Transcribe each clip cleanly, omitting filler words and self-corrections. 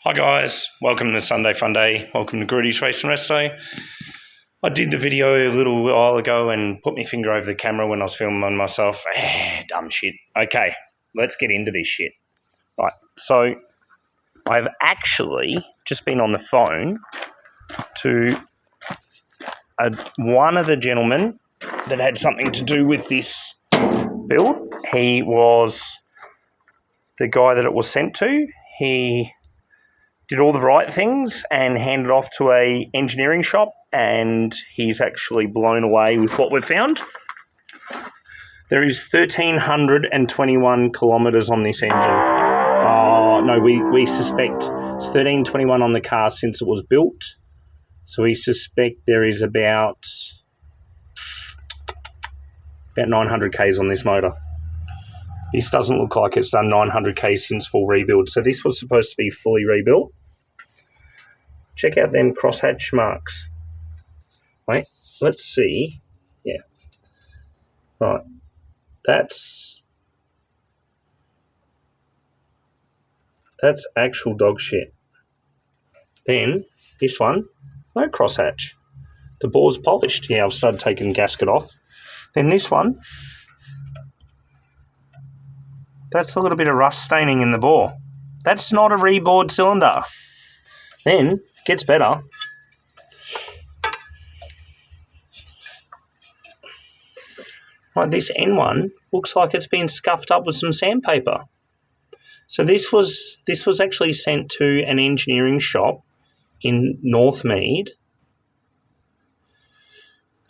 Hi guys, welcome to Sunday Funday. Welcome to Grudy's Race and Resto. I did the video a little while ago and put my finger over the camera when I was filming on myself. Dumb shit. Okay, let's get into this shit. Right, so I've actually just been on the phone to one of the gentlemen that had something to do with this build. He was the guy that it was sent to. He did all the right things and handed off to a engineering shop, and he's actually blown away with what we've found. There is 1,321 kilometres on this engine. Oh, no, we suspect it's 1,321 on the car since it was built. So we suspect there is about 900 Ks on this motor. This doesn't look like it's done 900 Ks since full rebuild. So this was supposed to be fully rebuilt. Check out them crosshatch marks. Wait, let's see. Yeah. Right. That's actual dog shit. Then, this one, no crosshatch. The bore's polished. Yeah, I've started taking the gasket off. Then this one, that's a little bit of rust staining in the bore. That's not a rebored cylinder. Then, gets better. Right, this N1 looks like it's been scuffed up with some sandpaper. So this was actually sent to an engineering shop in Northmead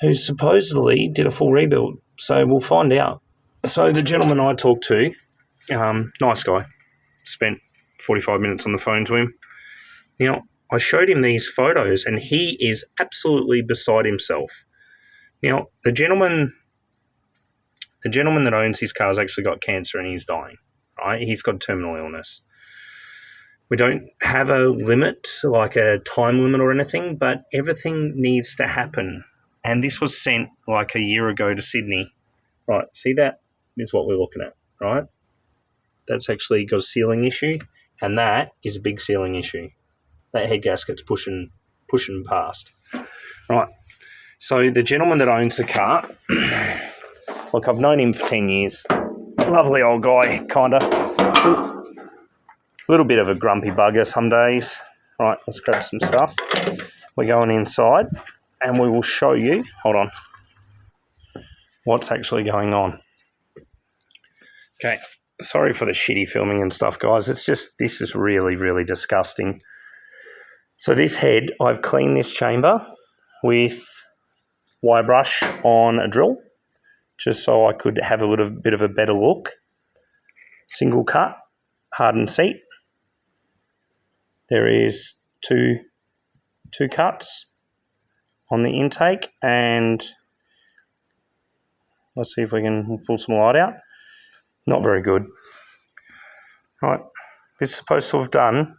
who supposedly did a full rebuild. So we'll find out. So the gentleman I talked to, nice guy, spent 45 minutes on the phone to him. Now, I showed him these photos and he is absolutely beside himself. Now, the gentleman that owns his car has actually got cancer and he's dying, right? He's got terminal illness. We don't have a limit, like a time limit or anything, but everything needs to happen. And this was sent like a year ago to Sydney. Right, see that? Is what we're looking at, right? That's actually got a sealing issue, and that is a big sealing issue. That head gasket's pushing past. Right, so the gentleman that owns the car, look, I've known him for 10 years. Lovely old guy, kind of. A little bit of a grumpy bugger some days. Right, let's grab some stuff. We're going inside, and we will show you, hold on, what's actually going on. Okay, sorry for the shitty filming and stuff, guys. It's just, this is really, really disgusting. So this head, I've cleaned this chamber with wire brush on a drill, just so I could have a little bit of a better look. Single cut, hardened seat. There is two cuts on the intake, and let's see if we can pull some light out. Not very good. Right, this is supposed to have done,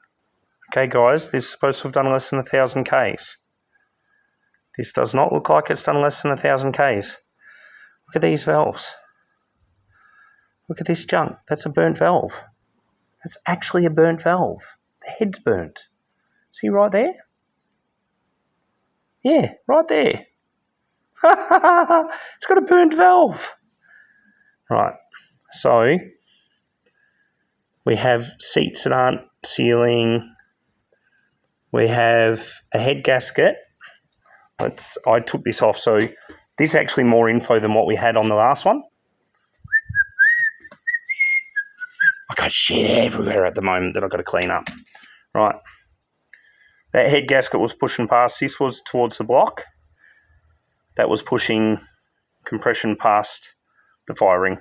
okay guys, this is supposed to have done less than 1,000 Ks. This does not look like it's done less than 1,000 Ks. Look at these valves. Look at this junk. That's a burnt valve. That's actually a burnt valve. The head's burnt. See right there? Yeah, right there. It's got a burnt valve. Right, so we have seats that aren't sealing. We have a head gasket. I took this off, so this is actually more info than what we had on the last one. I got shit everywhere at the moment that I've got to clean up. Right. That head gasket was pushing past. This was towards the block. That was pushing compression past the fire ring.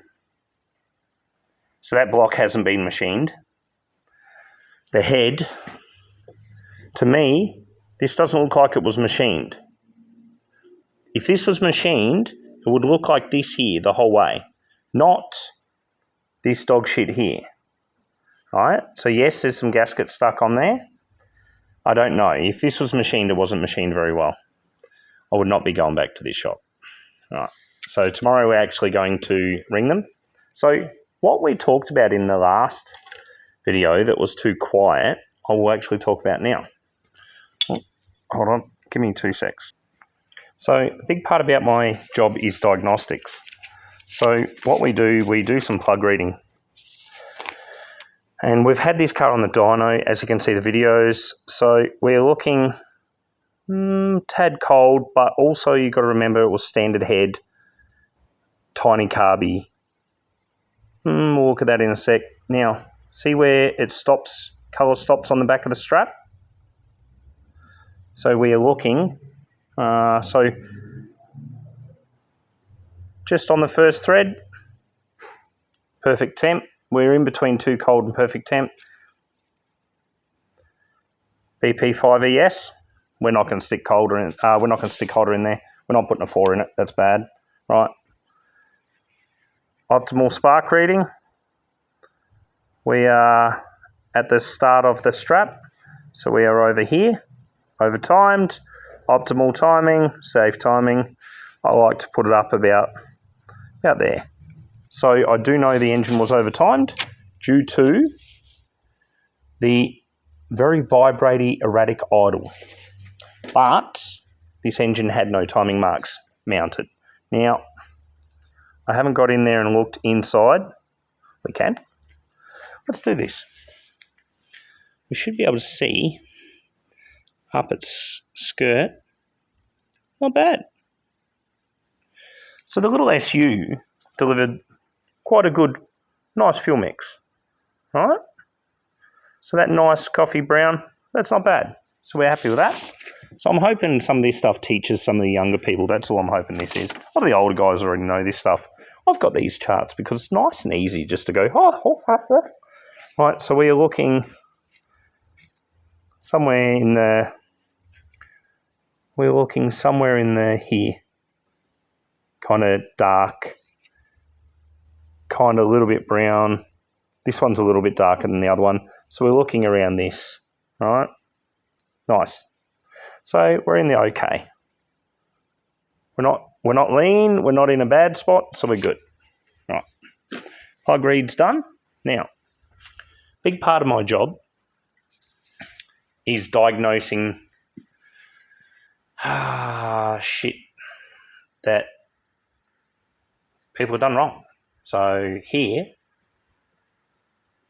So that block hasn't been machined. The head, to me, this doesn't look like it was machined. If this was machined, it would look like this here the whole way, not this dog shit here. Right? So yes, there's some gasket stuck on there. I don't know. If this was machined, it wasn't machined very well. I would not be going back to this shop. All right. So tomorrow we're actually going to ring them. So what we talked about in the last video that was too quiet, I will actually talk about now. Oh, hold on, give me 2 secs. So a big part about my job is diagnostics. So what we do some plug reading. And we've had this car on the dyno, as you can see the videos. So we're looking tad cold, but also you've got to remember it was standard head, tiny carby. We'll look at that in a sec. Now, see where it stops, colour stops on the back of the strap? So we are looking, so just on the first thread, perfect temp. We're in between too cold and perfect temp. BP5ES. We're not going to stick colder in. We're not going to stick hotter in there. We're not putting a 4 in it. That's bad, right? Optimal spark reading. We are at the start of the strap, so we are over here. Over timed. Optimal timing. Safe timing. I like to put it up about there. So I do know the engine was over timed due to the very vibrating, erratic idle. But this engine had no timing marks mounted. Now, I haven't got in there and looked inside. We can. Let's do this. We should be able to see up its skirt. Not bad. So the little SU delivered quite a good, nice fuel mix. All right? So that nice coffee brown, that's not bad. So we're happy with that. So I'm hoping some of this stuff teaches some of the younger people. That's all I'm hoping this is. A lot of the older guys already know this stuff. I've got these charts because it's nice and easy just to go, Right, so we are looking somewhere in the, here. Kind of dark, kind of a little bit brown. This one's a little bit darker than the other one. So we're looking around this, right? Nice. So we're in the okay. We're not lean, we're not in a bad spot, so we're good. Right. Plug read's done. Now, big part of my job is diagnosing shit that people have done wrong. So here,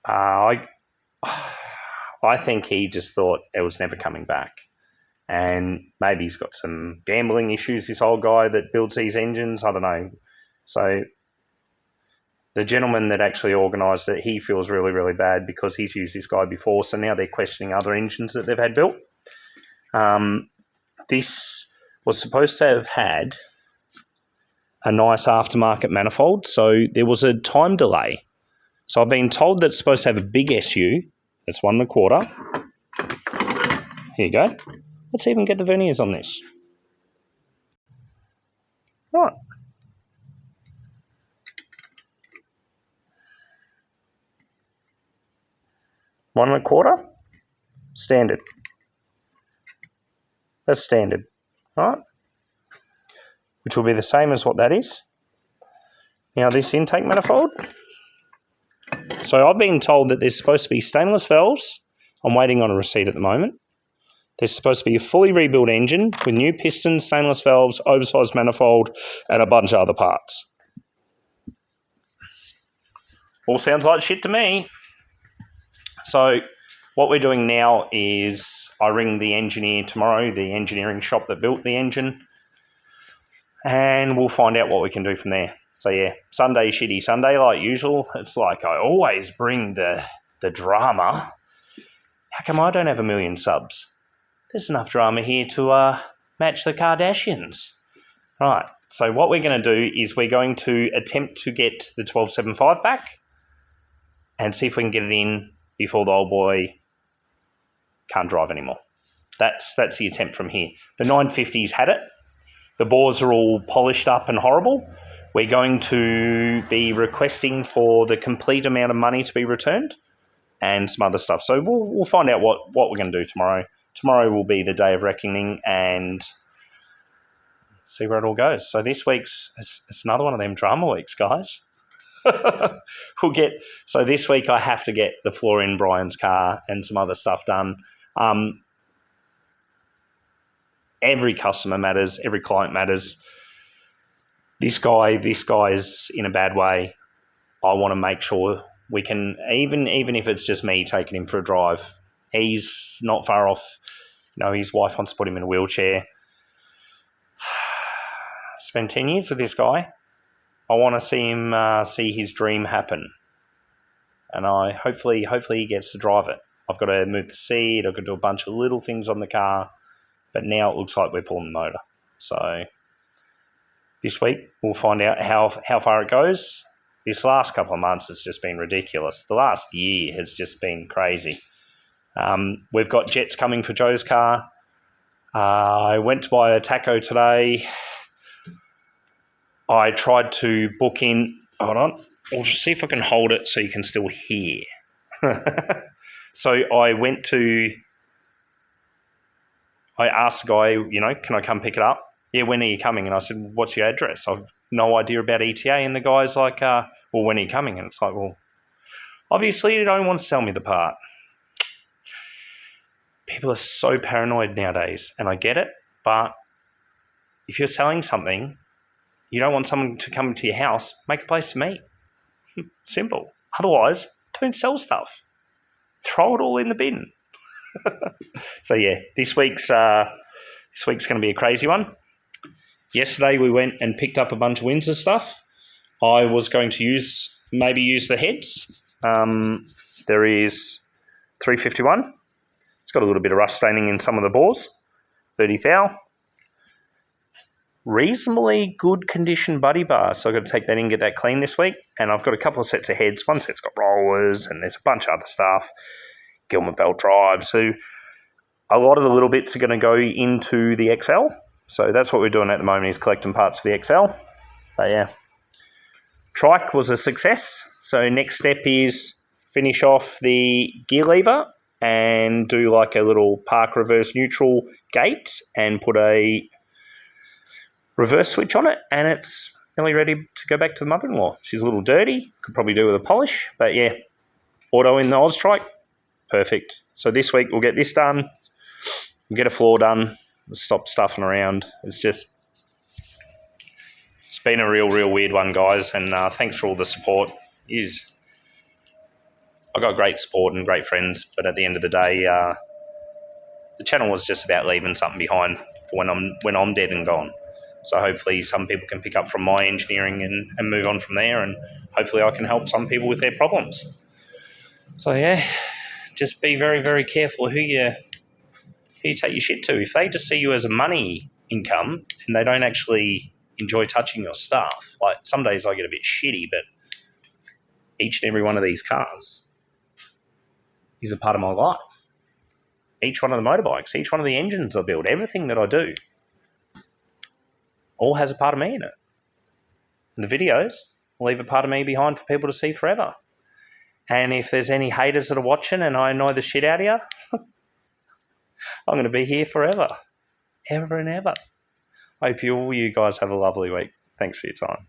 I think he just thought it was never coming back. And maybe he's got some gambling issues, this old guy that builds these engines. I don't know. So the gentleman that actually organised it, he feels really, really bad because he's used this guy before. So now they're questioning other engines that they've had built. This was supposed to have had a nice aftermarket manifold. So there was a time delay. So I've been told that it's supposed to have a big SU. That's 1 1/4. Here you go. Let's even get the verniers on this. Right. One and a quarter. Standard. That's standard. Right. Which will be the same as what that is. Now this intake manifold. So I've been told that there's supposed to be stainless valves. I'm waiting on a receipt at the moment. There's supposed to be a fully rebuilt engine with new pistons, stainless valves, oversized manifold, and a bunch of other parts. All sounds like shit to me. So what we're doing now is I ring the engineer tomorrow, the engineering shop that built the engine, and we'll find out what we can do from there. So yeah, Sunday, shitty Sunday like usual. It's like I always bring the drama. How come I don't have 1 million subs? There's enough drama here to match the Kardashians. Right, so what we're going to do is we're going to attempt to get the 1275 back and see if we can get it in before the old boy can't drive anymore. That's the attempt from here. The 950's had it. The bores are all polished up and horrible. We're going to be requesting for the complete amount of money to be returned and some other stuff. So we'll find out what we're going to do tomorrow. Tomorrow will be the day of reckoning and see where it all goes. So this week's, it's another one of them drama weeks, guys. So this week I have to get the floor in Brian's car and some other stuff done. Every customer matters. Every client matters. This guy's in a bad way. I want to make sure we can, even if it's just me taking him for a drive. He's not far off. His wife wants to put him in a wheelchair. Spend 10 years with this guy. I want to see him see his dream happen, and hopefully he gets to drive it. I've got to move the seat. I've got to do a bunch of little things on the car, but now it looks like we're pulling the motor. So this week we'll find out how far it goes. This last couple of months has just been ridiculous. The last year has just been crazy. We've got jets coming for Joe's car. I went to buy a taco today. I tried to book in. Hold on. I'll just see if I can hold it so you can still hear. So I asked the guy, can I come pick it up? Yeah, when are you coming? And I said, what's your address? I've no idea about ETA. And the guy's like, well, when are you coming? And it's like, well, obviously you don't want to sell me the part. People are so paranoid nowadays, and I get it. But if you're selling something, you don't want someone to come to your house, make a place to meet. Simple. Otherwise, don't sell stuff. Throw it all in the bin. So yeah, this week's going to be a crazy one. Yesterday we went and picked up a bunch of Windsor stuff. I was going to use the heads. There is 351. It's got a little bit of rust staining in some of the bores. 30 thou. Reasonably good condition buddy bar, so I've got to take that in and get that clean this week. And I've got a couple of sets of heads. One set's got rollers, and there's a bunch of other stuff. Gilman belt drive. So a lot of the little bits are going to go into the XL. So that's what we're doing at the moment, is collecting parts for the XL. But yeah, trike was a success. So next step is finish off the gear lever and do like a little park reverse neutral gate and put a reverse switch on it, and it's nearly ready to go back to the mother-in-law. She's a little dirty, could probably do with a polish, but yeah, auto in the Oz trike, perfect. So this week we'll get this done, we'll get a floor done, we'll stop stuffing around. It's been a real weird one, guys, and thanks for all the support. I got great support and great friends, but at the end of the day, the channel was just about leaving something behind for when I'm dead and gone. So hopefully some people can pick up from my engineering and move on from there, and hopefully I can help some people with their problems. So yeah, just be very careful who you take your shit to. If they just see you as a money income and they don't actually enjoy touching your stuff, like some days I get a bit shitty, but each and every one of these cars is a part of my life. Each one of the motorbikes, each one of the engines I build, everything that I do, all has a part of me in it. And the videos leave a part of me behind for people to see forever. And if there's any haters that are watching and I annoy the shit out of you, I'm going to be here forever. Ever and ever. Hope all you guys have a lovely week. Thanks for your time.